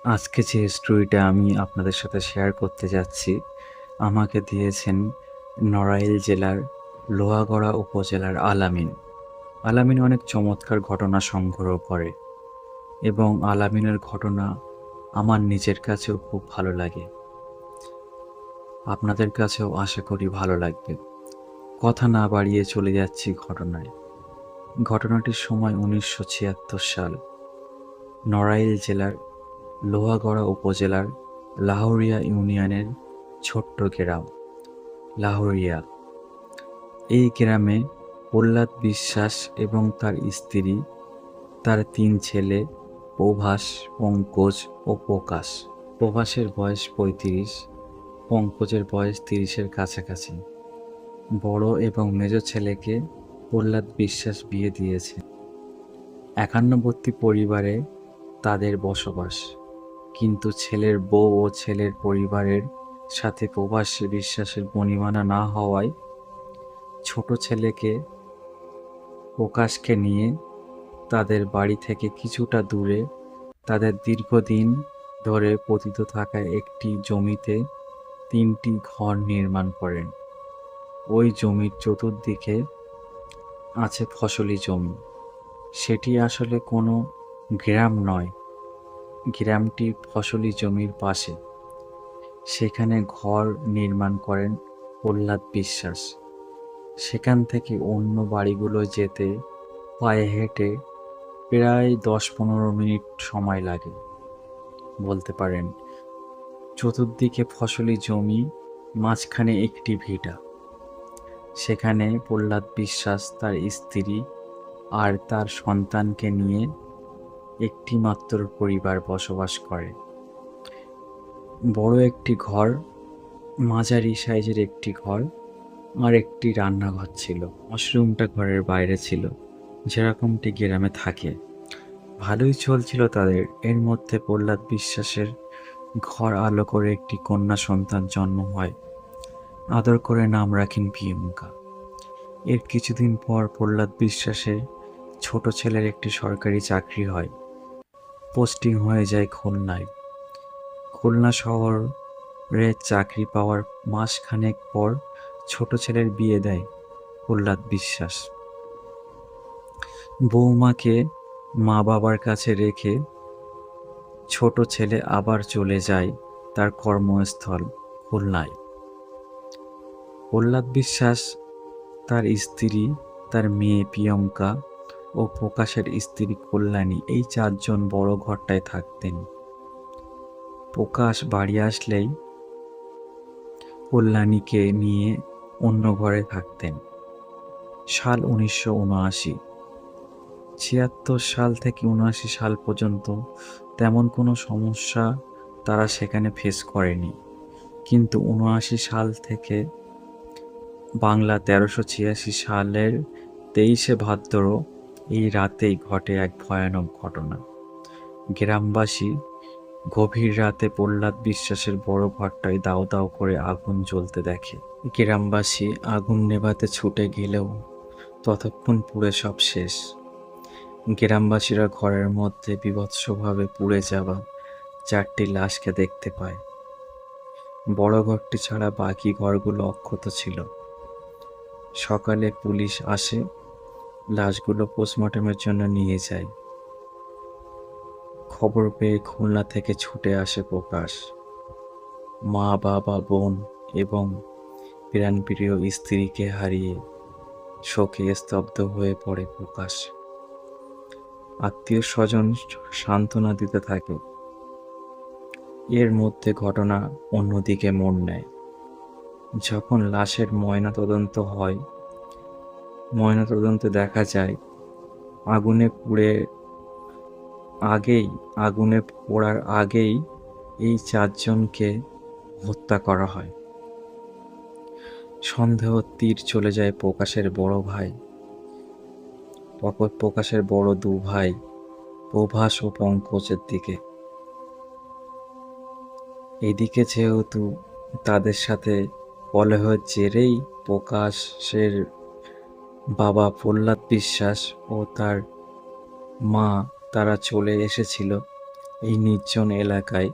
আজকে যে স্টোরিটা আমি আপনাদের সাথে শেয়ার করতে যাচ্ছি, আমাকে দিয়েছেন নড়াইল জেলার লোহাগড়া উপজেলার আলামিন। আলামিন অনেক চমৎকার ঘটনা সংগ্রহ করে এবং আলামিনের ঘটনা আমার নিজের কাছেও খুব ভালো লাগে। আপনাদের কাছেও আশা করি ভালো লাগবে। কথা না বাড়িয়ে চলে যাচ্ছি ঘটনায়। ঘটনাটির সময় 1976 সাল, নড়াইল জেলার লোহাগড়া উপজেলার লাহোরিয়া ইউনিয়নের ছোট্ট গ্রাম লাহোরিয়া। এই গ্রামে প্রহ্লাদ বিশ্বাস এবং তার স্ত্রী, তার ৩ ছেলে প্রভাস, পঙ্কজ ও প্রকাশ। প্রভাসের বয়স ৩৫, পঙ্কজের বয়স ৩০-এর কাছাকাছি। বড় এবং মেজ ছেলেকে প্রহ্লাদ বিশ্বাস বিয়ে দিয়েছে। একান্নবর্তী পরিবারে তাদের বসবাস, কিন্তু ছেলের বউ ও ছেলের পরিবারের সাথে প্রভাস বিশ্বাসের বনিমানা না হওয়ায় ছোট ছেলেকে প্রকাশকে নিয়ে তাদের বাড়ি থেকে কিছুটা দূরে তাদের দীর্ঘদিন ধরে পতিত থাকা একটি জমিতে ৩টি ঘর নির্মাণ করেন। ওই জমির চতুর্দিকে আছে ফসলি জমি। সেটি আসলে কোনো গ্রাম নয়, গ্রামটি ফসলি জমির পাশে। সেখানে ঘর নির্মাণ করেন প্রহ্লাদ বিশ্বাস। সেখান থেকে অন্য বাড়িগুলো যেতে পায়ে হেঁটে প্রায় ১০-১৫ মিনিট সময় লাগে বলতে পারেন। চতুর্দিকে ফসলি জমি, মাঝখানে একটি ভিটা। সেখানে প্রহ্লাদ বিশ্বাস তার স্ত্রী আর তার সন্তানকে নিয়ে একটি মাত্র পরিবার বসবাস করে। বড় একটি ঘর, মাঝারি সাইজের একটি ঘর আর একটি রান্নাঘর ছিল। ওয়াশরুমটা ঘরের বাইরে ছিল, যেরকমটি গ্রামে থাকে। ভালোই চলছিল তাদের। এর মধ্যে প্রহ্লাদ বিশ্বাসের ঘর আলো করে একটি কন্যা সন্তান জন্ম হয়। আদর করে নাম রাখেন প্রিয়ঙ্কা। এর কিছুদিন পর প্রহ্লাদ বিশ্বাসের ছোট ছেলের একটি সরকারি চাকরি হয়। পোস্টিং হয়ে যায় খুলনায়। খুলনা শহরে চাকরি পাওয়ার মাসখানেক পর ছোট ছেলের বিয়ে দেয় প্রহ্লাদ বিশ্বাস। বৌমাকে মা বাবার কাছে রেখে ছোট ছেলে আবার চলে যায় তার কর্মস্থল খুলনায়। প্রহ্লাদ বিশ্বাস, তার স্ত্রী, তার মেয়ে প্রিয়ঙ্কা ও প্রকাশের স্ত্রী কল্যাণী, এই ৪ জন বড় ঘরটায় থাকতেন। প্রকাশ বাড়ি আসলেই কল্যাণীকে নিয়ে অন্য ঘরে থাকতেন। সাল ১৯৭৯। ৭৬ সাল থেকে ৭৯ সাল পর্যন্ত তেমন কোনো সমস্যা তারা সেখানে ফেস করেনি। কিন্তু ৭৯ সাল থেকে বাংলা ১৩৮৬ সালের ২৩শে ভাদ্র এই রাতেই ঘটে এক ভয়ানক ঘটনা। গ্রামবাসী গভীর রাতে প্রহ্লাদ বিশ্বাসের বড় ঘরটায় দাউ দাউ করে আগুন জ্বলতে দেখে। গ্রামবাসী আগুন নেভাতে ছুটে গেলেও ততক্ষণ পুড়ে সব শেষ। গ্রামবাসীরা ঘরের মধ্যে বীভৎসভাবে পুড়ে যাওয়া ৪টি লাশকে দেখতে পায়। বড় ঘরটি ছাড়া বাকি ঘরগুলো অক্ষত ছিল। সকালে পুলিশ আসে, লাশগুলো পোস্টমর্টমের জন্য নিয়ে যায়। খবর পেয়ে খুলনা থেকে ছুটে আসে প্রকাশ। মা, বাবা, বোন এবং প্রাণপ্রিয় স্ত্রীকে হারিয়ে শোকে স্তব্ধ হয়ে পড়ে প্রকাশ। আত্মীয় স্বজন সান্ত্বনা দিতে থাকে। এর মধ্যে ঘটনা অন্যদিকে মোড় নেয়। যখন লাশের ময়নাতদন্ত হয়, ময়নাতদন্তে দেখা যায় আগুনে পুড়ে আগুনে পোড়ার আগেই এই ৪ জনকে হত্যা করা হয়। সন্দেহ তীর চলে যায় প্রকাশের বড় ভাই, প্রকাশের বড় ২ ভাই প্রভাস ও পঙ্কজের দিকে। এদিকে যেহেতু তাদের সাথে কলহের জেরেই প্রকাশের বাবা প্রহ্লাদ বিশ্বাস ও তার মা তারা চলে এসেছিল, এই নির্জন এলাকায়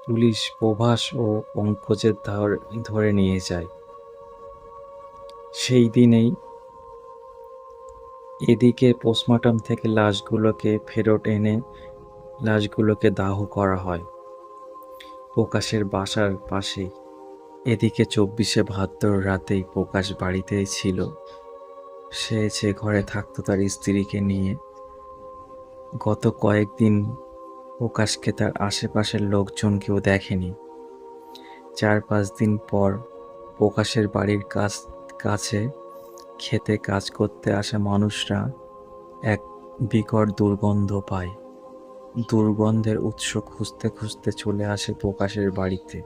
পুলিশ প্রভাস ও পঙ্কজের ধরে নিয়ে যায়। সেই দিনেই এদিকে পোস্টমর্টম থেকে লাশগুলোকে ফেরত এনে লাশগুলোকে দাহ করা হয় প্রকাশের বাসার পাশেই। এদিকে 24শে ভাদ্র রাতেই প্রকাশ বাড়িতেই ছিল। সে যে ঘরে থাকতো তার স্ত্রীকে নিয়ে। গত কয়েকদিন প্রকাশকে তার আশেপাশের লোকজন কেউ দেখেনি। 4-5 দিন পর প্রকাশের বাড়ির কাছে খেতে কাজ করতে আসা মানুষরা এক বিকট দুর্গন্ধ পায়। দুর্গন্ধের উৎস খুঁজতে খুঁজতে চলে আসে প্রকাশের বাড়িতে।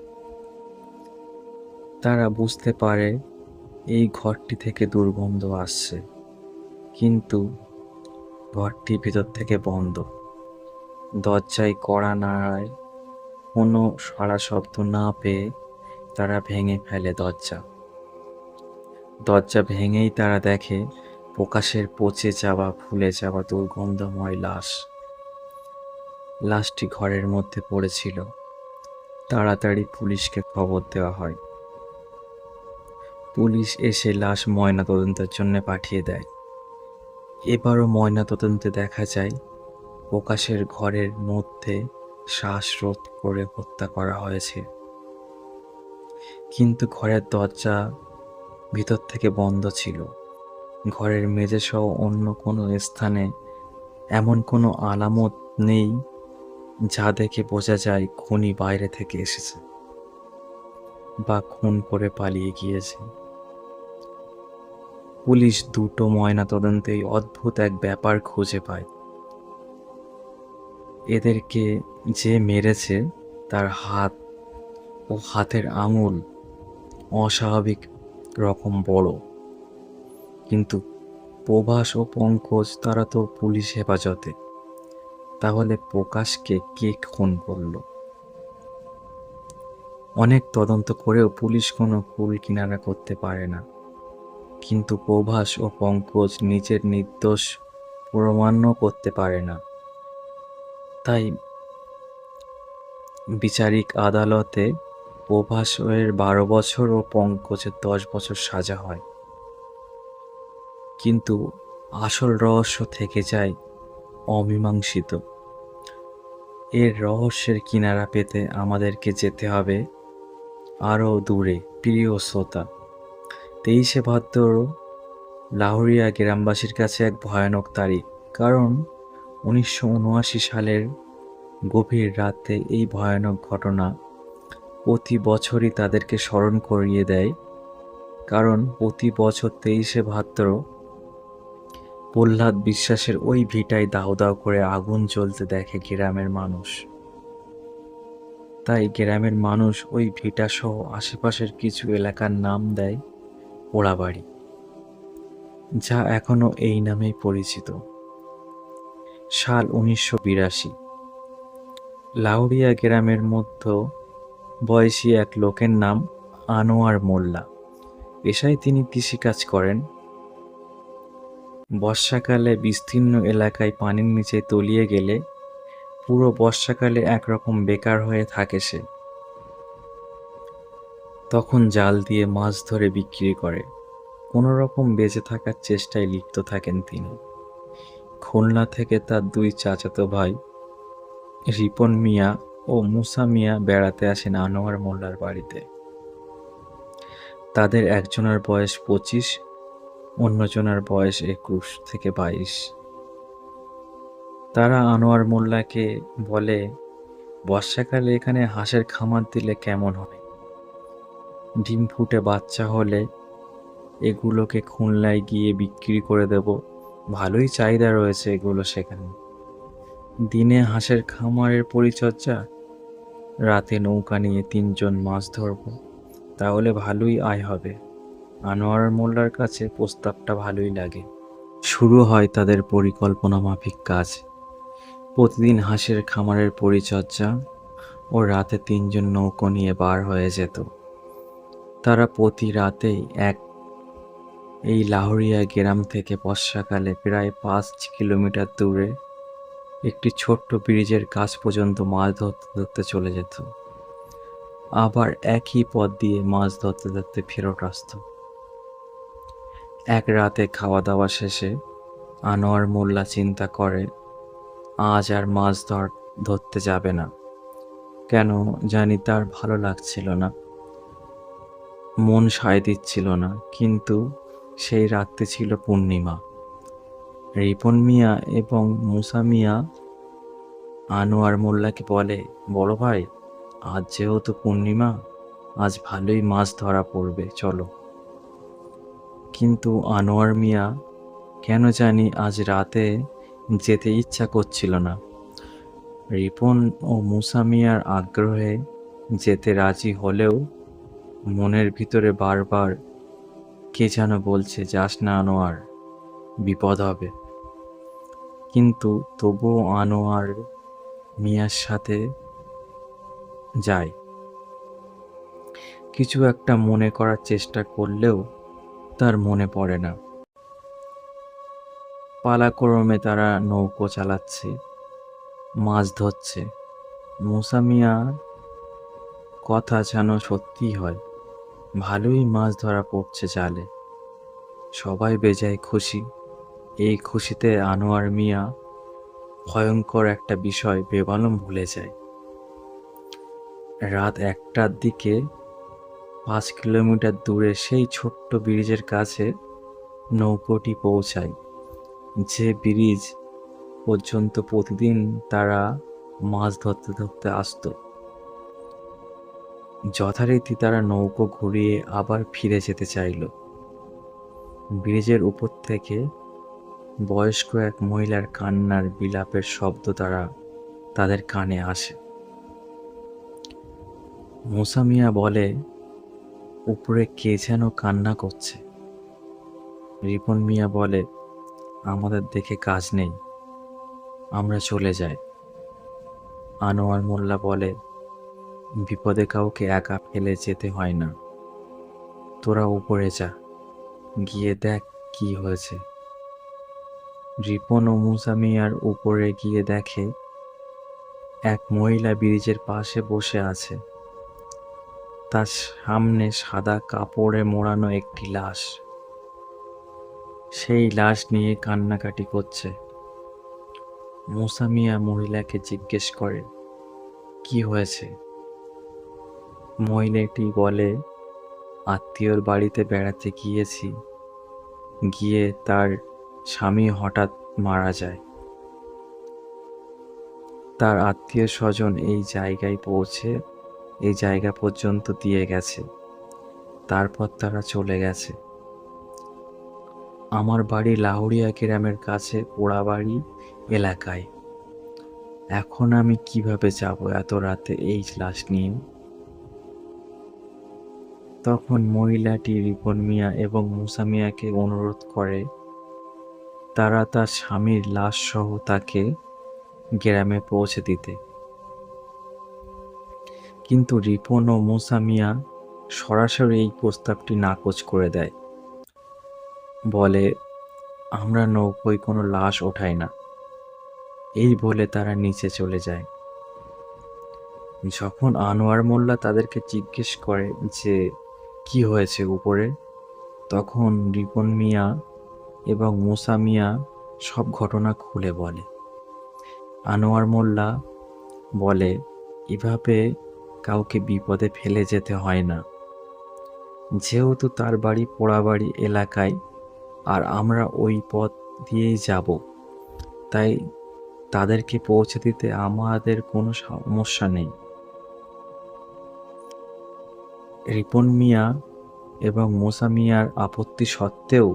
তারা বুঝতে পারে এই ঘরটি থেকে দুর্গন্ধ আসছে, কিন্তু ঘরটি ভিতর থেকে বন্ধ। দরজায় কড়া নাড়ায় কোনো সাড়া শব্দ না পেয়ে তারা ভেঙে ফেলে দরজা ভেঙেই তারা দেখে প্রকাশের পচে যাওয়া ফুলে যাওয়া দুর্গন্ধময় লাশটি ঘরের মধ্যে পড়েছিল। তাড়াতাড়ি পুলিশকে খবর দেওয়া হয়। পুলিশ এসে লাশ ময়নাতদন্তের জন্য পাঠিয়ে দেয়। এবারও ময়নাতদন্তে দেখা যায় প্রকাশের ঘরের মধ্যে শ্বাসরোধ করে হত্যা করা হয়েছে, কিন্তু ঘরের দরজা ভিতর থেকে বন্ধ ছিল। ঘরের মেঝেসহ অন্য কোনো স্থানে এমন কোনো আলামত নেই যা দেখে বোঝা যায় খুনি বাইরে থেকে এসেছে বা খুন করে পালিয়ে গিয়েছে। পুলিশ দুটো ময়নাতদন্তেই অদ্ভুত এক ব্যাপার খুঁজে পায়। এদেরকে যে মেরেছে তার হাত ও হাতের আঙুল অস্বাভাবিক রকম বড়, কিন্তু প্রভাস ও পঙ্কজ তারা তো পুলিশ হেফাজতে। তাহলে প্রকাশকে কে খুন করলো? অনেক তদন্ত করেও পুলিশ কোনো কুল কিনারা করতে পারে না, কিন্তু প্রভাস ও পঙ্কজ নিজের নির্দোষ প্রমাণও করতে পারে না। তাই বিচারিক আদালতে প্রভাসের 12 বছর ও পঙ্কজের 10 বছর সাজা হয়, কিন্তু আসল রহস্য থেকে যায় অমীমাংসিত। এর রহস্যের কিনারা পেতে আমাদেরকে যেতে হবে আরও দূরে। প্রিয় শ্রোতা, 23শে ভাদ্র লাহুরিয়া গ্রামবাসীর কাছে এক ভয়ানক তারিখ, কারণ 1979 সালের গভীর রাতে এই ভয়ানক ঘটনা প্রতি বছরই তাদেরকে স্মরণ করিয়ে দেয়। কারণ প্রতি বছর 23শে ভাদ্র প্রহ্লাদ বিশ্বাসের ওই ভিটায় দাউ দাউ করে আগুন জ্বলতে দেখে গ্রামের মানুষ। তাই গ্রামের মানুষ ওই ভিটা সহ আশেপাশের কিছু এলাকার নাম দেয় পোড়াবাড়ি, যা এখনো এই নামেই পরিচিত। সাল 1982। লাউড়িয়া গ্রামের মধ্য বয়সী এক লোকের নাম আনোয়ার মোল্লা। পেশায় তিনি কৃষিকাজ করেন। বর্ষাকালে বিস্তীর্ণ এলাকায় পানির নিচে তলিয়ে গেলে পুরো বর্ষাকালে একরকম বেকার হয়ে থাকে সে। তখন জাল দিয়ে মাছ ধরে বিক্রি করে কোনো রকম বেঁচে থাকার চেষ্টায় লিপ্ত থাকেন তিনি। খুলনা থেকে তার 2 চাচাতো ভাই রিপন মিয়া ও মুসা মিয়া বেড়াতে আসেন আনোয়ার মোল্লার বাড়িতে। তাদের একজনের বয়স 25, অন্যজনের বয়স 21 থেকে 22। তারা আনোয়ার মোল্লাকে বলে, বর্ষাকালে এখানে হাঁসের খামার দিলে কেমন হয়? ডিম ফুটে বাচ্চা হলে এগুলোকে খুলনায় গিয়ে বিক্রি করে দেব, ভালোই চাহিদা রয়েছে এগুলো সেখানে। দিনে হাঁসের খামারের পরিচর্যা, রাতে নৌকা নিয়ে 3 জন মাছ ধরব, তাহলে ভালোই আয় হবে। আনোয়ার মোল্লার কাছে প্রস্তাবটা ভালোই লাগে। শুরু হয় তাদের পরিকল্পনা মাফিক কাজ। প্রতিদিন হাঁসের খামারের পরিচর্যা ও রাতে 3 জন নৌকো নিয়ে বার হয়ে যেত। তারা প্রতি রাতেই এই লাহুরিয়া গ্রাম থেকে বর্ষাকালে প্রায় 5 কিলোমিটার দূরে একটি ছোট্ট ব্রিজের কাছ পর্যন্ত মাছ ধরতে ধরতে চলে যেত, আবার একই পথ দিয়ে মাছ ধরতে ধরতে ফেরত আসত। এক রাতে খাওয়া দাওয়া শেষে আনোয়ার মোল্লা চিন্তা করে আজ আর মাছ ধরতে যাবে না। কেন জানি তার ভালো লাগছিল না, মন সায় দিচ্ছিল না। কিন্তু সেই রাতটি ছিল পূর্ণিমা। রিপন মিয়া এবং মুসা মিয়া আনোয়ার মোল্লাকে বলে, বড় ভাই, আজ যেহেতু পূর্ণিমা, আজ ভালোই মাছ ধরা পড়বে, চলো। কিন্তু আনোয়ার মিয়া কেন জানি আজ রাতে যেতে ইচ্ছা করছিল না। রিপন ও মুসা মিয়ার আগ্রহে যেতে রাজি হলেও মনের ভিতরে বারবার কে যেন বলছে, যাস না আনোয়ার, বিপদ হবে। কিন্তু তবুও আনোয়ার মিয়ার সাথে যায়। কিছু একটা মনে করার চেষ্টা করলেও তার মনে পড়ে না। পালাক্রমে তারা নৌকো চালাচ্ছে, মাছ ধরছে। মুসা মিয়ার কথা যেন সত্যি হয়, ভালোই মাছ ধরা পড়ছে জালে। সবাই বেজায় খুশি। এই খুশিতে আনোয়ার মিয়া ভয়ঙ্কর একটা বিষয় বেমালুম ভুলে যায়। রাত 1টার দিকে 5 কিলোমিটার দূরে সেই ছোট্ট ব্রিজের কাছে নৌকোটি পৌঁছায়, যে ব্রিজ পর্যন্ত প্রতিদিন তারা মাছ ধরতে ধরতে আসতো। যথারীতি তারা নৌকো ঘুরিয়ে আবার ফিরে যেতে চাইল। ব্রিজের উপর থেকে বয়স্ক এক মহিলার কান্নার বিলাপের শব্দ তাদের কানে আসে। মুসা মিয়া বলে, উপরে কে যেন কান্না করছে। রিপন মিয়া বলে, আমাদের দেখে কাজ নেই, আমরা চলে যাই। আনোয়ার মোল্লা বলে, বিপদে কাউকে একা ফেলে যেতে হয় না, তোরা উপরে যা, গিয়ে দেখ কি হয়েছে। রিপন ও মুসা মিয়ার উপরে গিয়ে দেখে এক মহিলা ব্রিজের পাশে বসে আছে। তার সামনে সাদা কাপড়ে মোড়ানো একটি লাশ। সেই লাশ নিয়ে কান্নাকাটি করছে। মুসা মিয়া মহিলাকে জিজ্ঞেস করে, কি হয়েছে? মহিলাটি বলে, আত্মীয়র বাড়িতে বেড়াতে গিয়েছি, গিয়ে তার স্বামী হঠাৎ মারা যায়। তার আত্মীয় স্বজন এই জায়গা পর্যন্ত দিয়ে গেছে, তারপর তারা চলে গেছে। আমার বাড়ি লাহুরিয়া গ্রামের কাছে পোড়াবাড়ি এলাকায়। এখন আমি কিভাবে যাব এত রাতে এই লাশ নিয়ে? তখন মহিলাটি রিপন মিয়া এবং মুসা মিয়াকে অনুরোধ করে তারা তার স্বামীর লাশ সহ তাকে গ্রামে পৌঁছে দিতে। কিন্তু রিপন ও মুসা মিয়া সরাসরি এই প্রস্তাবটি নাকচ করে দেয়। বলে, আমরা নৌকোয় কোনো লাশ ওঠাই না। এই বলে তারা নিচে চলে যায়। যখন আনোয়ার মোল্লা তাদেরকে জিজ্ঞেস করে যে কি হয়েছে উপরে, তখন রিপন মিয়া এবং মুসা মিয়া সব ঘটনা খুলে বলে। আনোয়ার মোল্লা বলে, এভাবে কাউকে বিপদে ফেলে যেতে হয় না। যেহেতু তার বাড়ি পোড়াবাড়ি এলাকায় আর আমরা ওই পথ দিয়েই যাব, তাই তাদেরকে পৌঁছে দিতে আমাদের কোনো সমস্যা নেই। রিপন মিয়া এবং মুসা মিয়ার আপত্তি সত্ত্বেও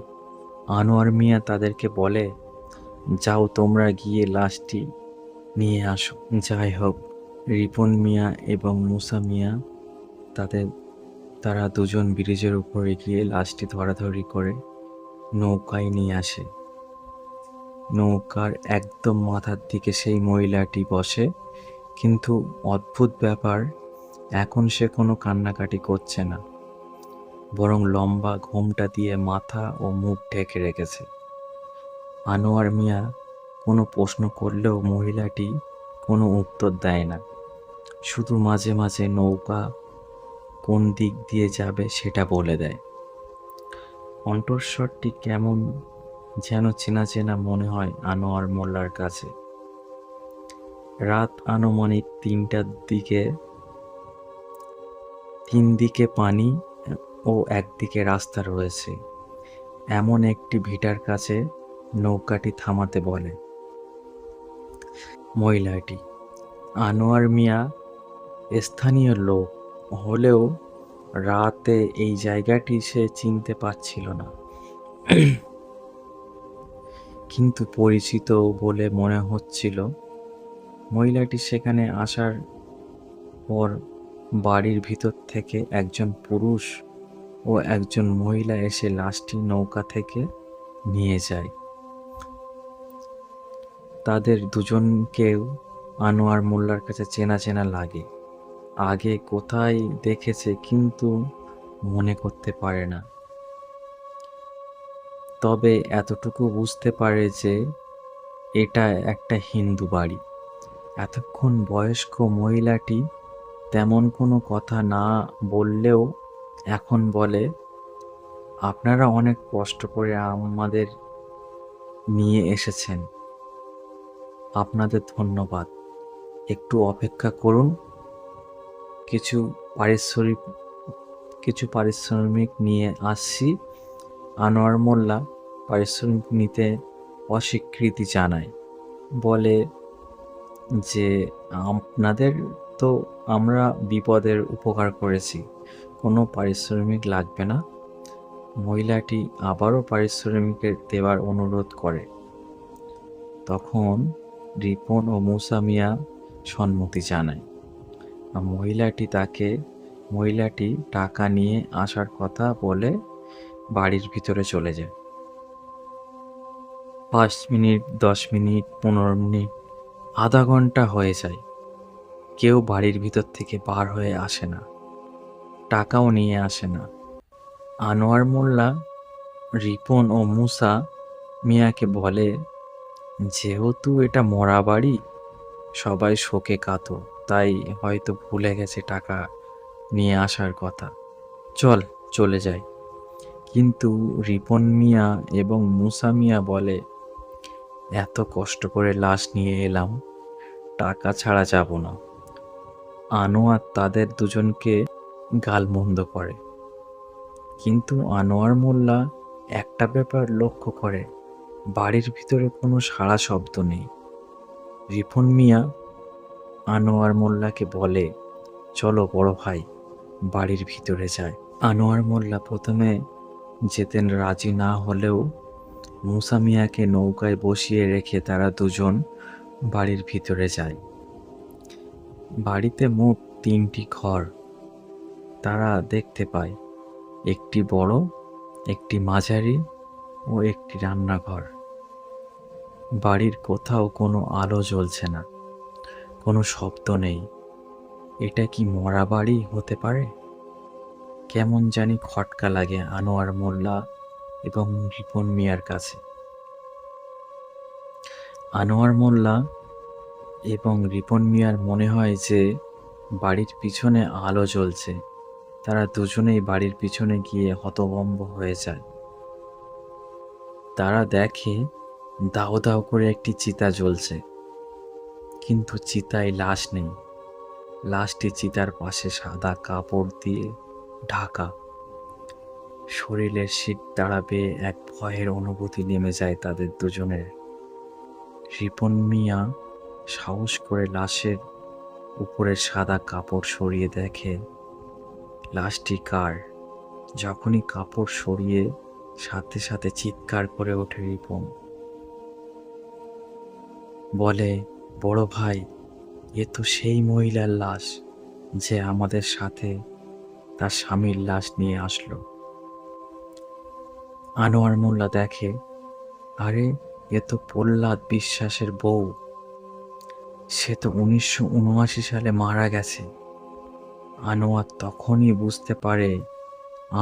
আনোয়ার মিয়া তাদেরকে বলে, যাও তোমরা গিয়ে লাশটি নিয়ে আসো। যাই হোক, রিপন মিয়া এবং মুসা মিয়া তারা দুজন ব্রিজের উপরে গিয়ে লাশটি ধরাধরি করে নৌকায় নিয়ে আসে। নৌকার একদম মাথার দিকে সেই মহিলাটি বসে। কিন্তু অদ্ভুত ব্যাপার, এখন সে কোনো কান্নাকাটি করছে না, বরং লম্বা ঘোমটা দিয়ে মাথা ও মুখ ঢেকে রেখেছে। আনোয়ার মিয়া কোনো প্রশ্ন করলেও মহিলাটি কোনো উত্তর দেয় না, শুধু মাঝে মাঝে নৌকা কোন দিক দিয়ে যাবে সেটা বলে দেয়। কণ্ঠস্বরটি কেমন যেন চেনা চেনা মনে হয় আনোয়ার মোল্লার কাছে। রাত আনুমানিক ৩টার দিকে। ৩ দিকে পানি ও একদিকে রাস্তা রয়েছে এমন একটি ভিটার কাছে নৌকাটি থামাতে বলে মহিলাটি। আনোয়ার মিয়া স্থানীয় লোক হলেও রাতে এই জায়গাটি সে চিনতে পারছিল না, কিন্তু পরিচিত বলে মনে হচ্ছিল। মহিলাটি সেখানে আসার পর বাড়ির ভিতর থেকে একজন পুরুষ ও একজন মহিলা এসে লাশটি নৌকা থেকে নিয়ে যায়। তাদের দুজনকেও আনোয়ার মোল্লার কাছে চেনা চেনা লাগে। আগে কোথায় দেখেছে কিন্তু মনে করতে পারে না। তবে এতটুকু বুঝতে পারে যে এটা একটা হিন্দু বাড়ি। এতক্ষণ বয়স্ক মহিলাটি তেমন কোনো কথা না বললেও এখন বলে, আপনারা অনেক কষ্ট করে আমাদের নিয়ে এসেছেন, আপনাদের ধন্যবাদ। একটু অপেক্ষা করুন, কিছু পারিশ্রমিক নিয়ে আসছি। আনোয়ার মোল্লা পারিশ্রমিক নিতে অস্বীকৃতি জানায়, বলে যে আপনাদের তো আমরা বিপদের উপকার করেছি, কোনো পারিশ্রমিক লাগবে না। মহিলাটি আবারও পারিশ্রমিকের দেওয়ার অনুরোধ করে। তখন রিপন ও মুসা মিয়া সম্মতি জানায়। মহিলাটি টাকা নিয়ে আসার কথা বলে বাড়ির ভিতরে চলে যায়। ৫ মিনিট, ১০ মিনিট, ১৫ মিনিট, আধা ঘন্টা হয়ে যায়। কেউ বাড়ির ভিতর থেকে বার হয়ে আসে না, টাকাও নিয়ে আসে না। আনোয়ার মোল্লা রিপন ও মুসা মিয়াকে বলে, যেহেতু এটা মরা বাড়ি, সবাই শোকে কাতর, তাই হয়তো ভুলে গেছে টাকা নিয়ে আসার কথা, চলে যায়। কিন্তু রিপন মিয়া এবং মুসা মিয়া বলে, এত কষ্ট করে লাশ নিয়ে এলাম, টাকা ছাড়া যাব না। আনোয়ার তাদের দুজনকে গালমন্দ করে, কিন্তু আনোয়ার মোল্লা একটা ব্যাপার লক্ষ্য করে, বাড়ির ভিতরে কোনো সাড়া শব্দ নেই। রিপন মিয়া আনোয়ার মোল্লাকে বলে, চলো বড় ভাই, বাড়ির ভিতরে যায়। আনোয়ার মোল্লা প্রথমে যেতে রাজি না হলেও মুসা মিয়াকে নৌকায় বসিয়ে রেখে তারা দুজন বাড়ির ভিতরে যায়। বাড়িতে মোট ৩টি ঘর তারা দেখতে পায়, একটি বড়, একটি মাঝারি ও একটি রান্নাঘর। বাড়ির কোথাও কোনো আলো জ্বলছে না, কোনো শব্দ নেই। এটা কি মরা বাড়ি হতে পারে? কেমন জানি খটকা লাগে আনোয়ার মোল্লা এবং রিপন মিয়ার কাছে। আনোয়ার মোল্লা এবং রিপন মিয়ার মনে হয় যে বাড়ির পিছনে আলো জ্বলছে। তারা দুজনেই বাড়ির পিছনে গিয়ে হতভম্ব হয়ে যায়। তারা দেখে দাও দাও করে একটি চিতা জ্বলছে, কিন্তু চিতায় লাশ নেই। লাশটি চিতার পাশে সাদা কাপড় দিয়ে ঢাকা। শরীরের শীত দাঁড়াবে এক ভয়ের অনুভূতি নেমে যায় তাদের দুজনের। রিপন মিয়া সাহস করে লাশের উপরে সাদা কাপড় সরিয়ে দেখে লাশটি কার। যখনই কাপড় সরিয়ে সাথে সাথে চিৎকার করে ওঠে রিপন, বলে, বড় ভাই, এ তো সেই মহিলার লাশ যে আমাদের সাথে তার স্বামীর লাশ নিয়ে আসলো। আনোয়ার মোল্লা দেখে, আরে এ তো প্রহ্লাদ বিশ্বাসের বউ, সে তো ১৯৭৯ সালে মারা গেছে। আনোয়ার তখনই বুঝতে পারে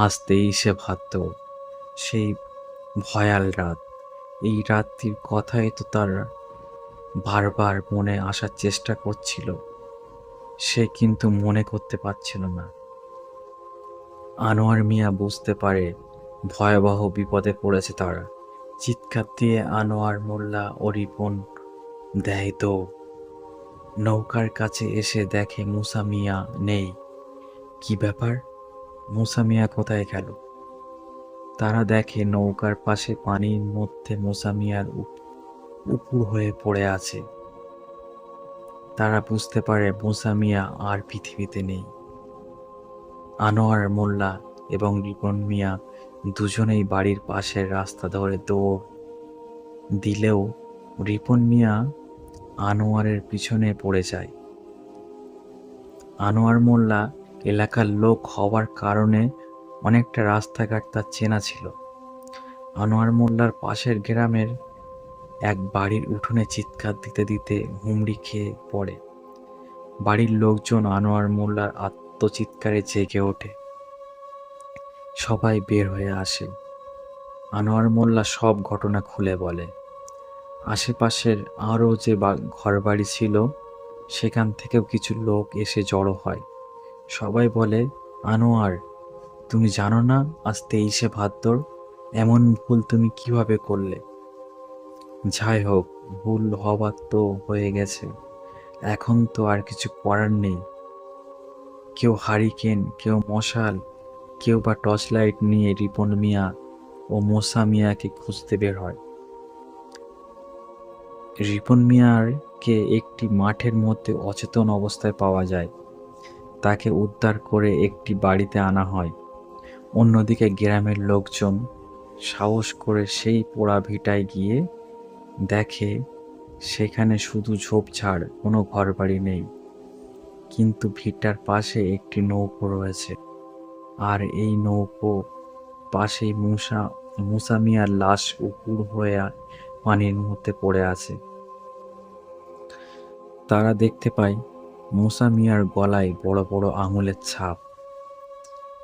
আজ ২৩শে ভাদ্র, সেই ভয়াল রাত। এই রাত্রির কথাই তো তার বারবার মনে আসার চেষ্টা করছিল, সে কিন্তু মনে করতে পারছিল না। আনোয়ার মিয়া বুঝতে পারে ভয়াবহ বিপদে পড়েছে তারা। চিৎকার দিয়ে আনোয়ার মোল্লা ও রিপন দেয় দৌড়। নৌকার কাছে এসে দেখে মুসা মিয়া নেই। কি ব্যাপার, মুসা মিয়া কোথায় গেল? তারা দেখে নৌকার পাশে পানির মধ্যে মুসা মিয়ার উপুড় হয়ে পড়ে আছে। তারা বুঝতে পারে মুসা মিয়া আর পৃথিবীতে নেই। আনোয়ার মোল্লা এবং রিপন মিয়া দুজনেই বাড়ির পাশের রাস্তা ধরে দৌড় দিলেও রিপন মিয়া আনোয়ারের পিছনে পড়ে যায়। আনোয়ার মোল্লা এলাকার লোক হওয়ার কারণে অনেকটা রাস্তাঘাট তার চেনা ছিল। আনোয়ার মোল্লার পাশের গ্রামের এক বাড়ির উঠোনে চিৎকার দিতে দিতে হুমড়ি খেয়ে পড়ে। বাড়ির লোকজন আনোয়ার মোল্লার আত্মচিৎকারে জেগে ওঠে। সবাই বের হয়ে আসে। আনোয়ার মোল্লা সব ঘটনা খুলে বলে। আশেপাশের আরও যে ঘরবাড়ি ছিল সেখান থেকেও কিছু লোক এসে জড়ো হয়। সবাই বলে, আনোয়ার, তুমি জানো না আজ 23শে ভাদ্র? এমন ভুল তুমি কিভাবে করলে? যাই হোক, ভুল হবার তো হয়ে গেছে, এখন তো আর কিছু করার নেই। কেউ হারিকেন, কেউ মশাল, কেউ বা টর্চ লাইট নিয়ে রিপন মিয়া ও মোসা মিয়াকে খুঁজতে বের হয়। রিপন মিয়ারকে একটি মাঠের মধ্যে অচেতন অবস্থায় পাওয়া যায়। তাকে উদ্ধার করে একটি বাড়িতে আনা হয়। অন্যদিকে গ্রামের লোকজন সাহস করে সেই পোড়া ভিটায় গিয়ে দেখে সেখানে শুধু ঝোপঝাড়, কোনো ঘরবাড়ি নেই। কিন্তু ভিটার পাশে একটি নৌকো রয়েছে, আর এই নৌকো পাশেই মুসা মিয়ার লাশ উপুড় হয়ে পানির মধ্যে পড়ে আছে। তারা দেখতে পায় মুসা মিয়ার গলায় বড় বড় আঙুলের ছাপ।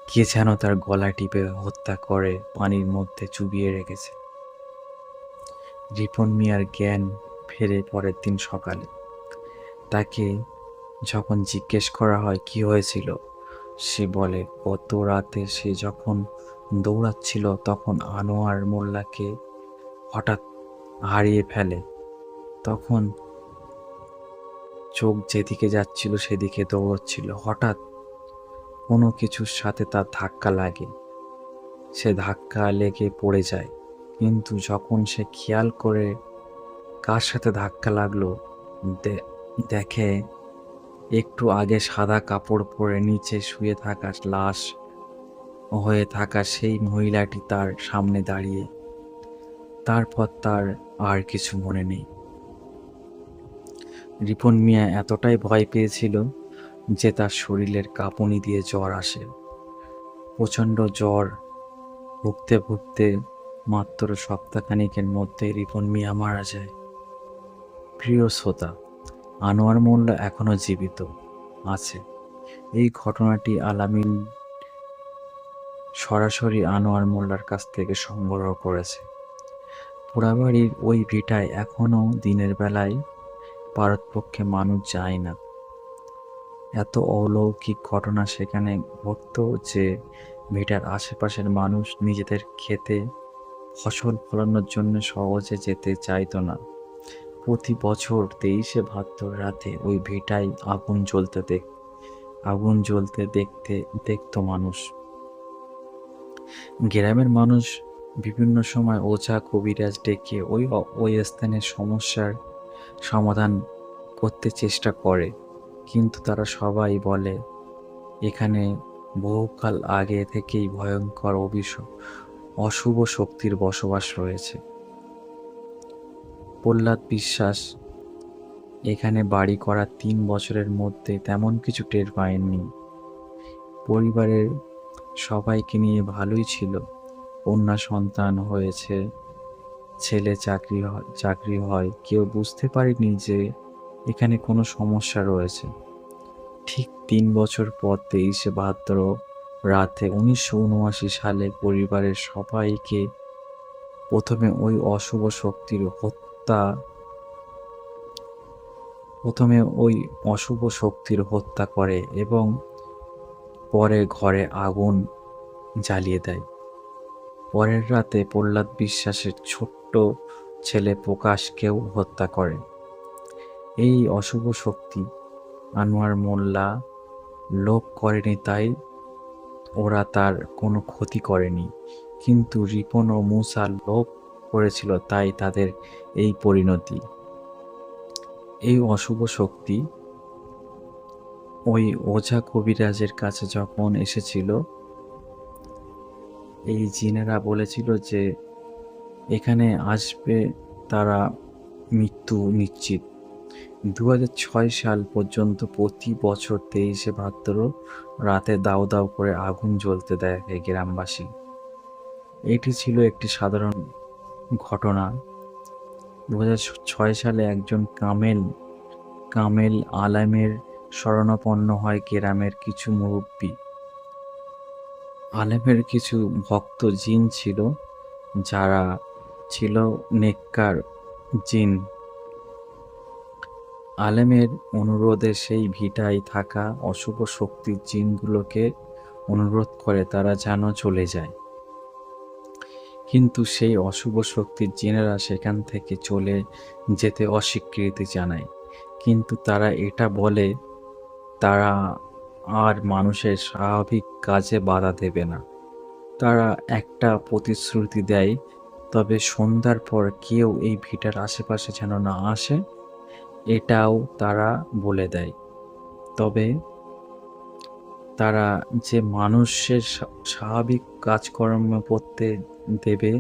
কে যেন তার গলা টিপে হত্যা করে পানির মধ্যে চুবিয়ে রেখেছে। রিপন মিয়ার জ্ঞান ফেরে পরের দিন সকালে। তাকে যখন জিজ্ঞেস করা হয় কি হয়েছিল, সে বলে গত রাতে সে যখন দৌড়াচ্ছিল তখন আনোয়ার মোল্লাকে হঠাৎ হারিয়ে ফেলে। তখন চোখ যেদিকে যাচ্ছিল সেদিকে দৌড়চ্ছিল। হঠাৎ কোনো কিছুর সাথে তার ধাক্কা লাগে। সে ধাক্কা লেগে পড়ে যায়, কিন্তু যখন সে খেয়াল করে কার সাথে ধাক্কা লাগলো, দেখে একটু আগে সাদা কাপড় পরে নিচে শুয়ে থাকা লাশ হয়ে থাকা সেই মহিলাটি তার সামনে দাঁড়িয়ে। তারপর তার আর কিছু মনে নেই। রিপন মিয়া এতটাই ভয় পেয়েছিল যে তার শরীরের কাঁপুনি দিয়ে জ্বর আসে। প্রচণ্ড জ্বর ভুগতে ভুগতে মাত্র সপ্তাহখানেকের মধ্যে রিপন মিয়া মারা যায়। প্রিয় শ্রোতা, আনোয়ার মোল্লা এখনো জীবিত আছে। এই ঘটনাটি আলামিন সরাসরি আনোয়ার মোল্লার কাছ থেকে সংগ্রহ করেছে। পোড়াবাড়ির ওই ভিটায় এখনো দিনের বেলায় পারতপক্ষে মানুষ যায় না। এত অলৌকিক ঘটনা সেখানে ঘটত যে ভিটার আশেপাশের মানুষ নিজেদের ক্ষেতে ফসল ফলানোর জন্য সহজে যেতে চাইত না। প্রতি বছর 23শে ভাদ্র রাতে ওই ভিটায় আগুন জ্বলতে দেখত মানুষ। গ্রামের মানুষ বিভিন্ন সময় ওঝা কবিরাজ ডেকে ওই স্থানের সমস্যার সমাধান করতে চেষ্টা করে, কিন্তু তারা সবাই বলে এখানে বহুকাল আগে থেকেই ভয়ঙ্কর অশুভ শক্তির বসবাস রয়েছে। প্রহ্লাদ বিশ্বাস এখানে বাড়ি করার 3 বছরের মধ্যে তেমন কিছু টের পায়নি। পরিবারের সবাইকে নিয়ে ভালোই ছিল। কন্যা সন্তান হয়েছে, ছেলে চাকরি হয়। কেউ বুঝতে পারেনি যে এখানে কোনো সমস্যা রয়েছে। ঠিক 3 বছর পর 23শে ভাদ্র রাতে 1979 সালে পরিবারের সবাইকে প্রথমে ওই অশুভ শক্তির হত্যা প্রথমে ওই অশুভ শক্তির হত্যা করে এবং পরে ঘরে আগুন জ্বালিয়ে দেয়। পরের রাতে প্রহ্লাদ বিশ্বাসের ছোট্ট ছেলে প্রকাশকেও হত্যা করে। এই অশুভ শক্তি আনোয়ার মোল্লা লোভ করেনি, তাই ওরা তার কোনো ক্ষতি করেনি, কিন্তু রিপন ও মুসা লোভ করেছিল, তাই তাদের এই পরিণতি। এই অশুভ শক্তি ওই ওঝা কবিরাজের কাছে যখন এসেছিল, এই জিনেরা বলেছিল যে এখানে আসবে তারা মৃত্যু নিশ্চিত। 2006 সাল পর্যন্ত প্রতি বছর 23শে ভাদ্র রাতে দাউ দাউ করে আগুন জ্বলতে দেখে গ্রামবাসী। এটি ছিল একটি সাধারণ ঘটনা। 2006 সালে একজন কামেল আলেমের শরণাপন্ন হয় গ্রামের কিছু মুরব্বী। আলেমের কিছু ভক্ত জিন ছিল, যারা ছিল নেককার জিন। আলেমের অনুরোধে সেই ভিটায় থাকা অশুভ শক্তির জিনগুলোকে অনুরোধ করে তারা যেন চলে যায়, কিন্তু সেই অশুভ শক্তির জিনেরা সেখান থেকে চলে যেতে অস্বীকৃতি জানায়। কিন্তু তারা এটা বলে তারা আর মানুষের স্বাভাবিক কাজে বাধা দেবে না। তারা একটা প্রতিশ্রুতি দেয়, তবে সন্ধ্যার পর কেউ এই ভিটার আশেপাশে যেন না আসে, এটাও তারা বলে দেয়। তবে তারা যে মানুষের স্বাভাবিক কাজকর্ম করতে দেবে,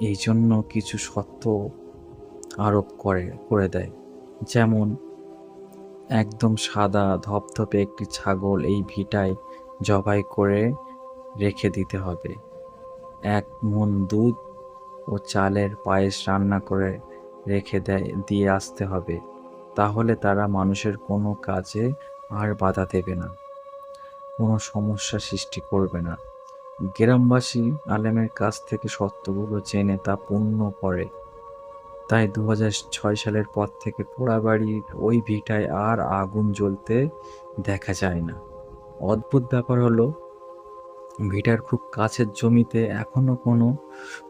এই জন্য কিছু শর্ত আরোপ করে দেয়। যেমন, একদম সাদা ধপধপে একটি ছাগল এই ভিটায় জবাই করে রেখে দিতে হবে। 1 মণ দুধ ও চালের পায়েস রান্না করে রেখে দিয়ে আসতে হবে। তাহলে তারা মানুষের কোনো কাজে আর বাধা দেবে না, কোনো সমস্যা সৃষ্টি করবে না। গ্রামবাসী আলেমের কাছ থেকে শর্তগুলো জেনে তা পূর্ণ করে। তাই 2006 সালের পর থেকে পোড়াবাড়ির ওই ভিটায় আর আগুন জ্বলতে দেখা যায় না। অদ্ভুত ব্যাপার হলো, ভিটার খুব কাছের জমিতে এখনো কোনো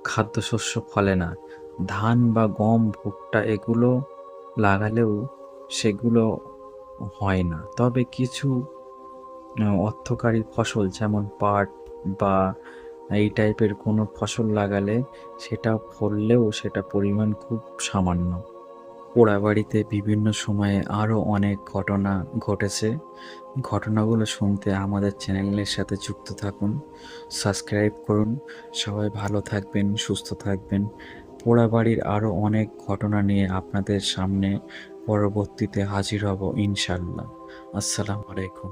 খাদ্যশস্য ফলে না। ধান বা গম, ভুট্টা এগুলো লাগালেও সেগুলো হয় না। তবে কিছু অর্থকারী ফসল যেমন পাট বা এই টাইপের কোনো ফসল লাগালে সেটা ফললেও সেটা পরিমাণ খুব সামান্য। পোড়াবাড়িতে বিভিন্ন সময়ে আরও অনেক ঘটনা ঘটেছে। ঘটনাগুলো শুনতে আমাদের চ্যানেলের সাথে যুক্ত থাকুন, সাবস্ক্রাইব করুন। সবাই ভালো থাকবেন, সুস্থ থাকবেন। পোড়াবাড়ির আরও অনেক ঘটনা নিয়ে আপনাদের সামনে পরবর্তীতে হাজির হব ইনশাল্লাহ। আসসালামু আলাইকুম।